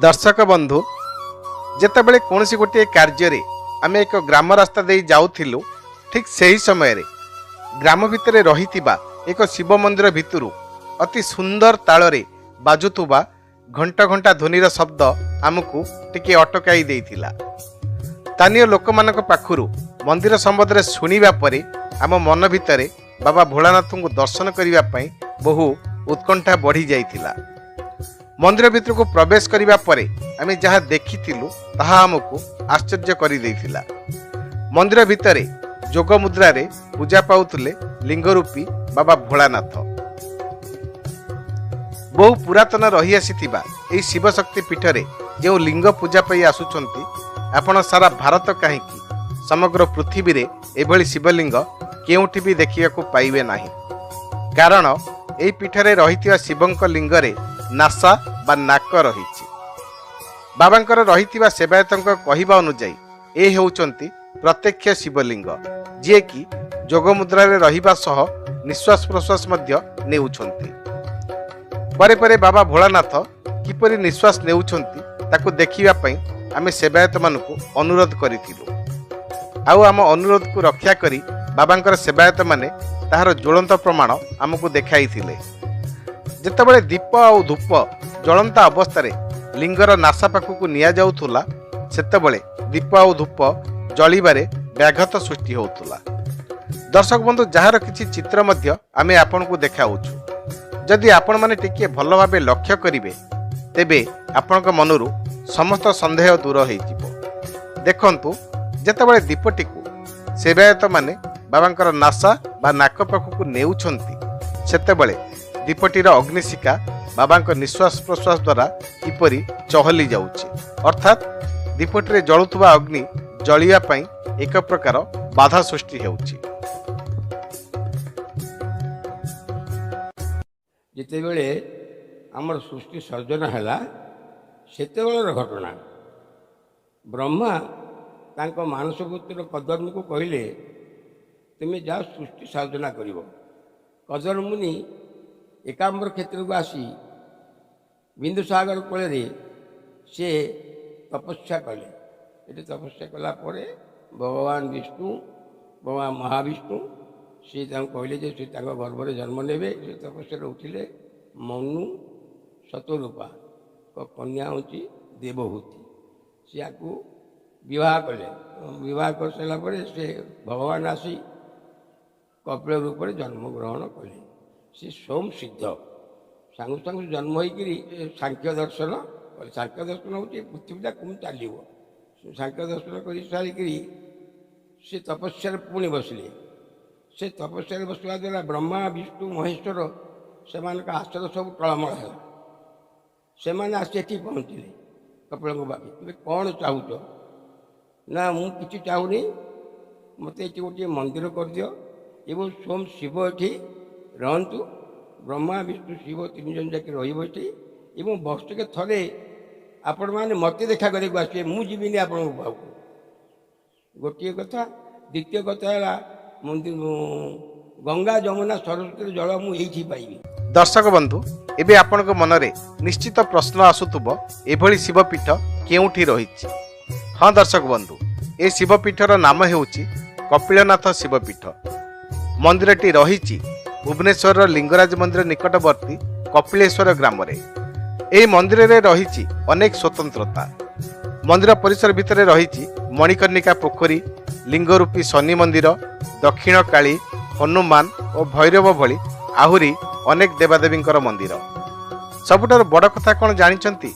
दर्शक बंधु जेतेबेले कौनसी गोटे कार्य आम एक ग्राम रास्ता दे जाऊथिलु ठीक सही समय रे ग्राम भितर रही एक शिव मंदिर भितरु अति सुंदर ताଳରେ बाजुथुबा घंटा घंटा ध्वनिर शब्द आमको टिके अटकाई देइथिला। स्थानीय लोक मानक पाखुरु मंदिर संबंध शुणिबा परे आम मन भितर बाबा भोलानाथ को दर्शन करिबा पई बहु उत्कंठा बढ़ी जाइथिला। मंदिर भितर को प्रवेश करिबा परे आमे जहा देखिथिलु ताहा हमको आश्चर्य करि देइथिला। मंदिर भितरे जोग मुद्रा रे पूजा पाउतले लिंगरूपी बाबा भोलानाथ। बहु पुरातन रही आसीथिबा एई शिव शक्ति पीठरे जो लिंग पूजा पई आसुचंती आपण सारा भारत काहेकि समग्र पृथ्वी रे एभली शिवलिंग केउठी भी देखिया को पाइबे नाही। कारण एई पीठरे रहिथिबा शिवंक लिंगरे नासा बा नाक रहिछि। बाबांकर रहिथिबा सेवायतंक कहिबा अनुसार ए हेउचंती प्रत्यक्ष शिवलिंग जे कि जोग मुद्रा रे रहिबा सह निश्वास प्रश्वास मध्य नेउछंती। परे परे बाबा भोलानाथ किपरि निश्वास नेउछंती ताकू देखिबा पई आमे सेवायत मानकु अनुरोध करिथिलु। आउ आम अनुरोध को रक्षा करी बाबांकर सेवायत माने ताहार ज्वलंत प्रमाण आमको देखाइथिले। जेतेबेले दीप और धूप जलंता अवस्था लिंगर नासा पाखक निया जाउथुला सेतेबेले दीप और धूप जलिबारे व्याघात सृष्टि होउथुला। दर्शक बंधु जार किछि चित्र मध्य आमे आपन को देखाउछु। जदि आपण माने टिके भलो भाबे लक्ष्य करिवे तेबे आपनक मनरु समस्त संदेह दूर होई जिवो। देखंतु जेतेबेले दीपटिकु सेवायत माने बाबांकर नासा बा नाक पाखक नेउछंती सेतेबेले दीपटीर अग्निशिखा बाबांक निश्वास प्रश्वास द्वारा किपरि चहली जाउछि, अर्थात दीपटीरे जळुथुबा अग्नि जलिया पई एक प्रकार बाधा सृष्टि हेउछि। जितेबेले आमर सृष्टि सर्जन हैला सेतेबेलर घटना ब्रह्मा तांको मानसपुत्र कदर्म को कहले तुम जा सृष्टि सर्जना करिवो। कदर्म मुनि एकाम्बर क्षेत्र को आसी बिंदुसागर कूल से तपस्या कले। ये तपस्या कला परे भगवान विष्णु भगवान महाविष्णु सी कहले जे सी गर्भ में जन्म ने से तपस्या उठिले मनु शतरूपा कन्या हूँ देवहूति सी आपको विवाह कले। विवाह कर सारा से भगवान आसी कपिल रूप में जन्म ग्रहण कले। सी सोम सिद्ध सांग सांग जन्म होकर सांख्य दर्शन कले। सांख्य दर्शन हूँ पृथ्वीटा कम चलो सांख्य दर्शन कर सारिक से तपस्या पुणी बसले। से तपस्या बसवा द्वारा ब्रह्मा विष्णु महेश्वर से आश्चर्य सब टलमल है। से आसी पहुँचले कपिल बाबी तुम कौन चाहूच ना मुझे चाहूनी मत ये गोटे मंदिर कर दियो एवं स्वयं शिव ये रहतु ब्रह्मा विष्णु शिव तीन जन जाके रही एवं वर्ष के थरे आपण मैंने मत देखा करके आसवे मुझे आपण पाक गोटे कथा। द्वितीय कथा है मंदिर गंगा जमुना सरस्वती जल मुझे पाइबी। दर्शक बंधु एबे आपनक मनरे निश्चित प्रश्न आसुथुबो एभली शिवपीठ केउठी रहिछि। हाँ दर्शक बंधु ए शिवपीठर नाम हेउछि कपिलनाथ शिवपीठ। मंदिरटी रहिछि भुवनेश्वर लिंगराज मंदिर निकटवर्ती कपिलेश्वर ग्राम रे। एही मंदिर रे रहिछि अनेक स्वतंत्रता। मंदिर परिसर भितर रहिछि मणिकर्णिका पोखरी लिंगरूपी शनि मंदिर दक्षिण काली हनुमान और भैरव भली आहुरी अनेक देवादेवींकर मंदिर। सबुठार बड़ कथा कौन जानिचंती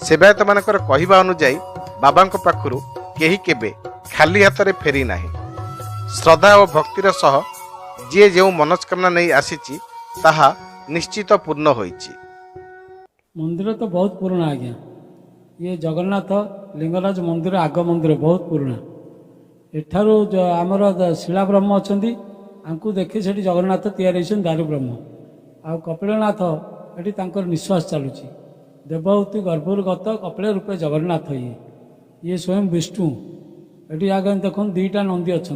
सेवायत मानकर कहिबा अनुसार बाबांक पाखुरु केही केबे खाली हाथ रे फेरी नाही। श्रद्धा और भक्तिर सह जे जो मनस्कामना नहीं आसीची ताहा निश्चित पूर्ण होईची। मंदिर तो बहुत पुराना आज्ञा। ये जगन्नाथ लिंगराज मंदिर आग मंदिर बहुत पुराना। एठारू आमर शिला ब्रह्म अच्छी आंकु देखी से जगन्नाथ तैयारी दारू ब्रह्म आ कपिलनाथ ये निश्वास चलुची देवहूति गर्भर गत कपिल रूपे जगन्नाथ ये स्वयं विष्णु। ये आगे देख दुईटा नंदी अच्छा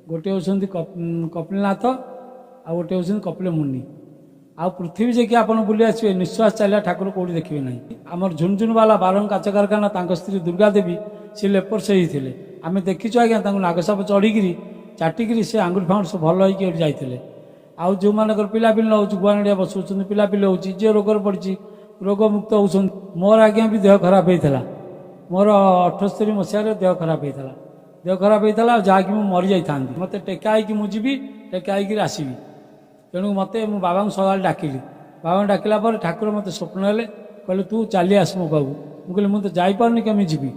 गोटे हूँ कपिलनाथ आ गोटे हूँ कपिल मुनि। ଆଉ ପୃଥିବୀ ଯାଇକି ଆପଣ ବୁଲି ଆସିବେ ନିଶ୍ୱାସ ଚାଲିଲା ଠାକୁର କେଉଁଠି ଦେଖିବେ ନାହିଁ। ଆମର ଝୁନଝୁନବାଲା ବାରଙ୍ଗ କାଚ କାରଖାନା ତାଙ୍କ ସ୍ତ୍ରୀ ଦୁର୍ଗା ଦେବୀ ସେ ଲେପର୍ସ ହେଇଥିଲେ। ଆମେ ଦେଖିଛୁ ଆଜ୍ଞା ତାଙ୍କୁ ନାଗସାପ ଚଢ଼ିକିରି ଚାଟିକିରି ସେ ଆଙ୍ଗୁଠି ଫାଙ୍ଗୁଠି ସବୁ ଭଲ ହେଇକି ଏଠି ଯାଇଥିଲେ। ଆଉ ଯେଉଁମାନଙ୍କର ପିଲାପିଲି ନ ହେଉଛି ଗୁଆନଡ଼ିଆ ବସଉଛନ୍ତି ପିଲାପିଲି ହେଉଛି ଯିଏ ରୋଗରେ ପଡ଼ିଛି ରୋଗମୁକ୍ତ ହେଉଛନ୍ତି। ମୋର ଆଜ୍ଞା ବି ଦେହ ଖରାପ ହେଇଥିଲା। ମୋର 78 ମସିହାରେ ଦେହ ଖରାପ ହେଇଥିଲା। ଦେହ ଖରାପ ହେଇଥିଲା ଯାହାକି ମୁଁ ମରିଯାଇଥାନ୍ତି। ମୋତେ ଟେକା ହେଇକି ମୁଁ ଯିବି ଟେକା ହେଇକିରି ଆସିବି। ତେଣୁ ମୋତେ ମୁଁ ବାବାଙ୍କୁ ସକାଳେ ଡାକିଲି। ବାବାଙ୍କୁ ଡାକିଲା ପରେ ଠାକୁର ମୋତେ ସ୍ୱପ୍ନ ହେଲେ କହିଲେ ତୁ ଚାଲି ଆସ ମୋ ପାଖକୁ। ମୁଁ କହିଲି ମୁଁ ତ ଯାଇପାରୁନି କେମିତି ଯିବି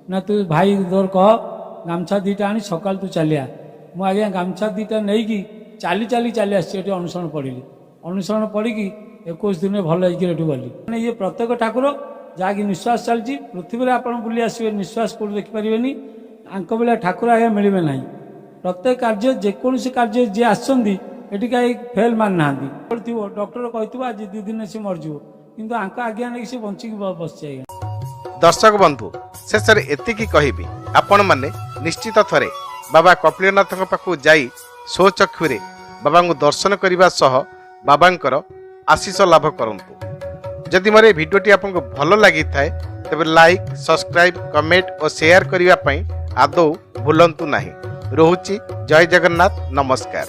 ନା ତୁ ଭାଇ ତୋର କହ ଗାମୁଛା ଦୁଇଟା ଆଣି ସକାଳୁ ତୁ ଚାଲିଆ। ମୁଁ ଆଜ୍ଞା ଗାମୁଛା ଦୁଇଟା ନେଇକି ଚାଲି ଆସିଛି। ଏଠି ଅନୁସରଣ ପଡ଼ିଲି। ଅନୁସରଣ ପଡ଼ିକି 21 ଦିନରେ ଭଲ ହେଇକି ଏଠୁ ଗଲି। ମାନେ ଇଏ ପ୍ରତ୍ୟେକ ଠାକୁର ଯାହାକି ନିଶ୍ୱାସ ଚାଲିଛି ପୃଥିବୀରେ ଆପଣ ବୁଲି ଆସିବେ ନିଶ୍ୱାସ କେଉଁଠି ଦେଖିପାରିବେନି। ଆଙ୍କ ଭଳିଆ ଠାକୁର ଆଜ୍ଞା ମିଳିବେ ନାହିଁ। ପ୍ରତ୍ୟେକ କାର୍ଯ୍ୟ ଯେକୌଣସି କାର୍ଯ୍ୟ ଯିଏ ଆସିଛନ୍ତି ଏଠି କାହିଁ ଫେଲ୍ ମାରିନାହାନ୍ତି। ଥିବ ଡକ୍ଟର କହିଥିବ ଆଜି 2 ଦିନରେ ସେ ମରିଯିବ କିନ୍ତୁ ଆଙ୍କ ଆଜ୍ଞା ନେଇକି ସେ ବଞ୍ଚିକି ବସିଛି ଆଜ୍ଞା। ଦର୍ଶକ ବନ୍ଧୁ ଶେଷରେ ଏତିକି କହିବି ଆପଣମାନେ ନିଶ୍ଚିତ ଥରେ ବାବା କପିଳନାଥଙ୍କ ପାଖକୁ ଯାଇ ସ୍ୱଚକ୍ଷୁରେ ବାବାଙ୍କୁ ଦର୍ଶନ କରିବା ସହ ବାବାଙ୍କର ଆଶୀଷ ଲାଭ କରନ୍ତୁ। ଯଦି ମୋର এই ଭିଡ଼ିଓଟି ଆପଣଙ୍କୁ ଭଲ ଲାଗିଥାଏ ତେବେ ଲାଇକ୍ ସବସ୍କ୍ରାଇବ୍ କମେଣ୍ଟ ଓ ସେୟାର କରିବା ପାଇଁ ଆଦୌ ଭୁଲନ୍ତୁ ନାହିଁ। ରହୁଛି ଜୟ ଜଗନ୍ନାଥ ନମସ୍କାର।